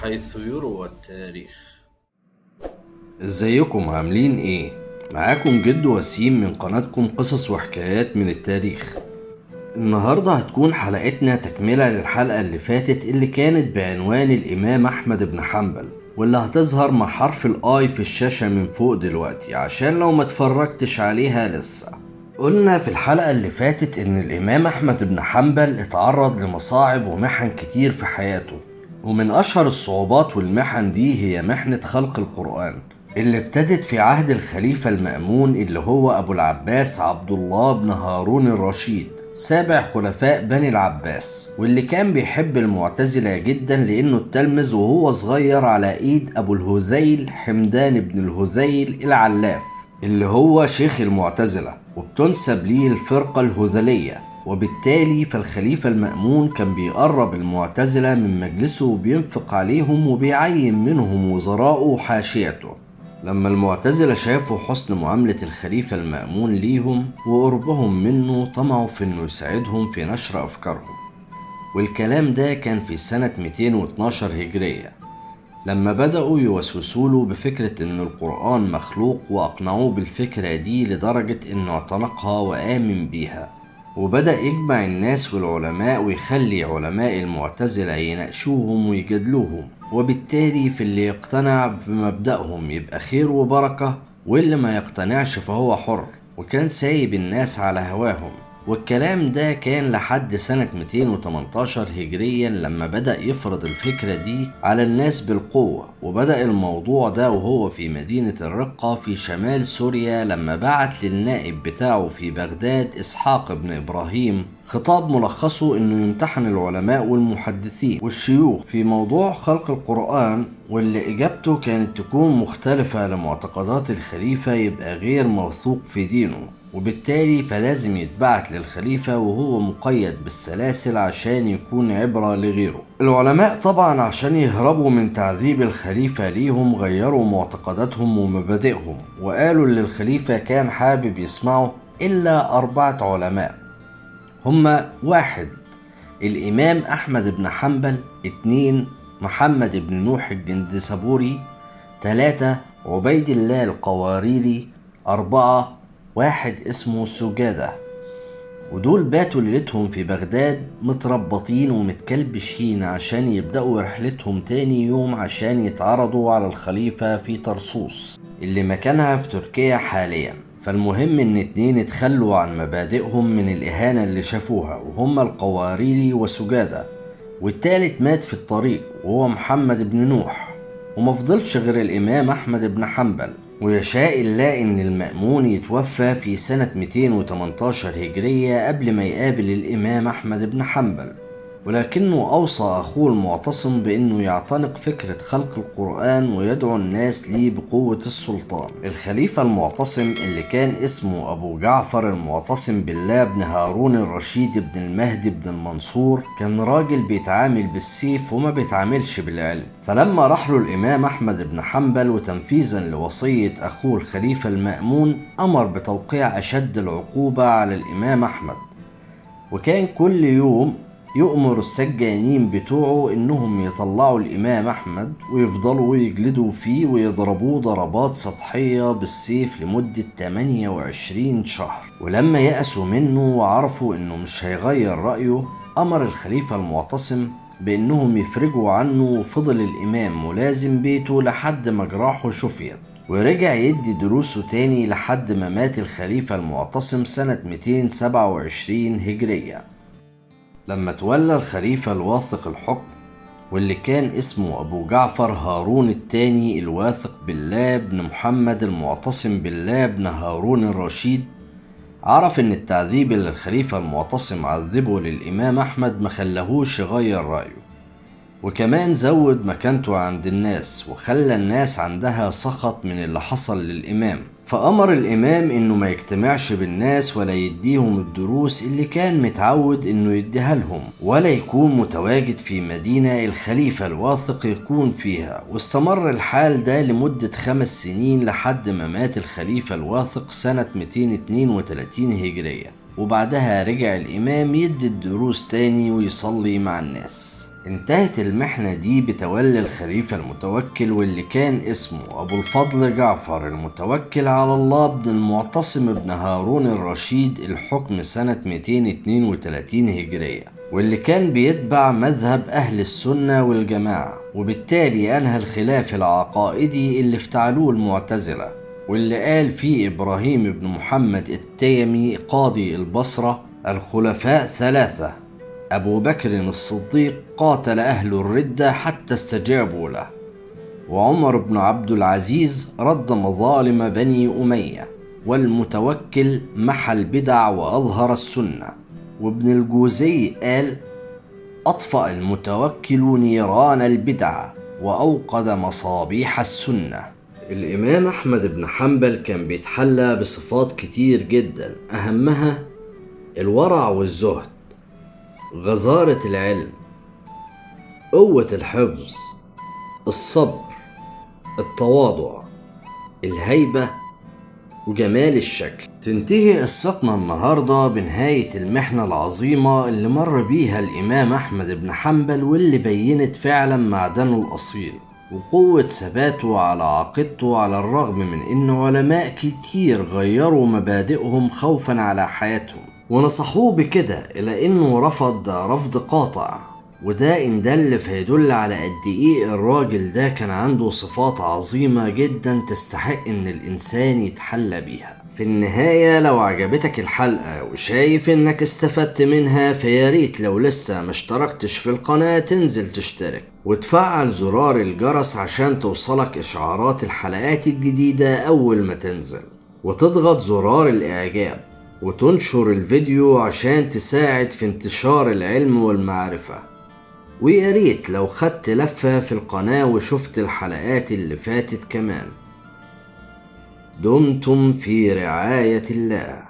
حيث يروى التاريخ. ازيكم عاملين ايه؟ معاكم جد وسيم من قناتكم قصص وحكايات من التاريخ. النهاردة هتكون حلقتنا تكملة للحلقة اللي فاتت اللي كانت بعنوان الإمام أحمد بن حنبل، واللي هتظهر مع حرف الآي في الشاشة من فوق دلوقتي عشان لو ما اتفرجتش عليها لسه. قلنا في الحلقة اللي فاتت إن الإمام أحمد بن حنبل اتعرض لمصاعب ومحن كتير في حياته، ومن أشهر الصعوبات والمحن دي هي محنة خلق القرآن اللي ابتدت في عهد الخليفة المأمون اللي هو أبو العباس عبد الله بن هارون الرشيد، سابع خلفاء بني العباس، واللي كان بيحب المعتزلة جدا لأنه اتلمذ وهو صغير على إيد أبو الهذيل حمدان بن الهذيل العلاف اللي هو شيخ المعتزلة، وبتنسب ليه الفرقة الهذلية. وبالتالي فالخليفة المأمون كان بيقرب المعتزلة من مجلسه وبينفق عليهم وبيعين منهم وزراءه وحاشيته. لما المعتزلة شافوا حسن معاملة الخليفة المأمون ليهم وقربهم منه طمعوا في انه يساعدهم في نشر افكارهم، والكلام ده كان في سنة 212 هجرية لما بدأوا يوسوسوا له بفكرة ان القرآن مخلوق، واقنعوه بالفكرة دي لدرجة انه اعتنقها وآمن بيها، وبدأ يجمع الناس والعلماء ويخلي علماء المعتزلة يناقشوهم ويجادلوهم، وبالتالي في اللي يقتنع بمبدأهم يبقى خير وبركة، واللي ما يقتنعش فهو حر، وكان سايب الناس على هواهم. والكلام ده كان لحد سنة 218 هجريا لما بدأ يفرض الفكرة دي على الناس بالقوة. وبدأ الموضوع ده وهو في مدينة الرقة في شمال سوريا لما بعت للنائب بتاعه في بغداد إسحاق بن إبراهيم خطاب ملخصه انه يمتحن العلماء والمحدثين والشيوخ في موضوع خلق القرآن، واللي اجابته كانت تكون مختلفة لمعتقدات الخليفة يبقى غير موثوق في دينه، وبالتالي فلازم يتبعت للخليفة وهو مقيد بالسلاسل عشان يكون عبرة لغيره. العلماء طبعا عشان يهربوا من تعذيب الخليفة ليهم غيروا معتقداتهم ومبادئهم، وقالوا اللي الخليفة كان حابب يسمعه إلا 4 علماء هما: 1 الإمام أحمد بن حنبل، 2 محمد بن نوح الجندسبوري، 3 عبيد الله القواريري، 4 واحد اسمه سجادة. ودول باتوا ليلتهم في بغداد متربطين ومتكلبشين عشان يبدأوا رحلتهم تاني يوم عشان يتعرضوا على الخليفة في طرسوس اللي مكانها في تركيا حاليا. فالمهم ان 2 اتخلوا عن مبادئهم من الإهانة اللي شافوها، وهم القواريري وسجادة، والتالت مات في الطريق وهو محمد بن نوح. ومفضلش غير الإمام أحمد بن حنبل، ويشاء الله ان المأمون يتوفى في سنة 218 هجرية قبل ما يقابل الإمام أحمد بن حنبل، ولكنه أوصى أخوه المعتصم بأنه يعتنق فكرة خلق القرآن ويدعو الناس ليه بقوة السلطان. الخليفة المعتصم اللي كان اسمه أبو جعفر المعتصم بالله بن هارون الرشيد بن المهدي بن المنصور كان راجل بيتعامل بالسيف وما بيتعاملش بالعلم. فلما راح له الإمام أحمد بن حنبل وتنفيذا لوصية أخوه الخليفة المأمون أمر بتوقيع أشد العقوبة على الإمام أحمد، وكان كل يوم يؤمر السجانين بتوعه انهم يطلعوا الامام احمد ويفضلوا يجلدوا فيه ويضربوه ضربات سطحية بالسيف لمدة 28 شهر. ولما يأسوا منه وعرفوا انه مش هيغير رأيه امر الخليفة المعتصم بانهم يفرجوا عنه، وفضل الامام ملازم بيته لحد ما جراحه شفيت، ورجع يدي دروسه تاني لحد ما مات الخليفة المعتصم سنة 227 هجرية. لما تولى الخليفة الواثق الحكم واللي كان اسمه أبو جعفر هارون الثاني الواثق بالله بن محمد المعتصم بالله بن هارون الرشيد، عرف ان التعذيب اللي الخليفة المعتصم عذبه للإمام أحمد مخلهوش يغير رأيه، وكمان زود مكانته عند الناس وخلى الناس عندها سخط من اللي حصل للإمام. فأمر الإمام إنه ما يجتمعش بالناس ولا يديهم الدروس اللي كان متعود إنه يديها لهم، ولا يكون متواجد في مدينة الخليفة الواثق يكون فيها. واستمر الحال ده لمدة 5 سنين لحد ما مات الخليفة الواثق سنة 232 هجرية، وبعدها رجع الإمام يدي الدروس تاني ويصلي مع الناس. انتهت المحنة دي بتولي الخليفة المتوكل واللي كان اسمه أبو الفضل جعفر المتوكل على الله بن المعتصم بن هارون الرشيد الحكم سنة 232 هجرية، واللي كان بيتبع مذهب أهل السنة والجماعة، وبالتالي أنهى الخلاف العقائدي اللي افتعلوه المعتزلة، واللي قال فيه إبراهيم بن محمد التيمي قاضي البصرة: الخلفاء ثلاثة، أبو بكر الصديق قاتل أهل الردة حتى استجابوا له، وعمر بن عبد العزيز رد مظالم بني أمية، والمتوكل محى البدع وأظهر السنة. وابن الجوزي قال: أطفأ المتوكل نيران البدع وأوقد مصابيح السنة. الإمام أحمد بن حنبل كان بيتحلى بصفات كتير جدا، أهمها الورع والزهد، غزارة العلم، قوة الحفظ، الصبر، التواضع، الهيبة، وجمال الشكل. تنتهي قصتنا النهاردة بنهاية المحنة العظيمة اللي مر بيها الإمام أحمد بن حنبل، واللي بينت فعلا معدنه الأصيل وقوة ثباته على عقيدته، على الرغم من إن علماء كتير غيروا مبادئهم خوفا على حياتهم ونصحوه بكده، إلى إنه رفض رفض قاطع. وده إن دل فيدل على قد إيه الراجل ده كان عنده صفات عظيمة جدا تستحق إن الإنسان يتحلى بيها. في النهاية، لو عجبتك الحلقة وشايف إنك استفدت منها، فياريت لو لسه مشتركتش في القناة تنزل تشترك وتفعل زرار الجرس عشان توصلك إشعارات الحلقات الجديدة أول ما تنزل، وتضغط زرار الإعجاب وتنشر الفيديو عشان تساعد في انتشار العلم والمعرفة. وياريت لو خدت لفة في القناة وشفت الحلقات اللي فاتت كمان. دمتم في رعاية الله.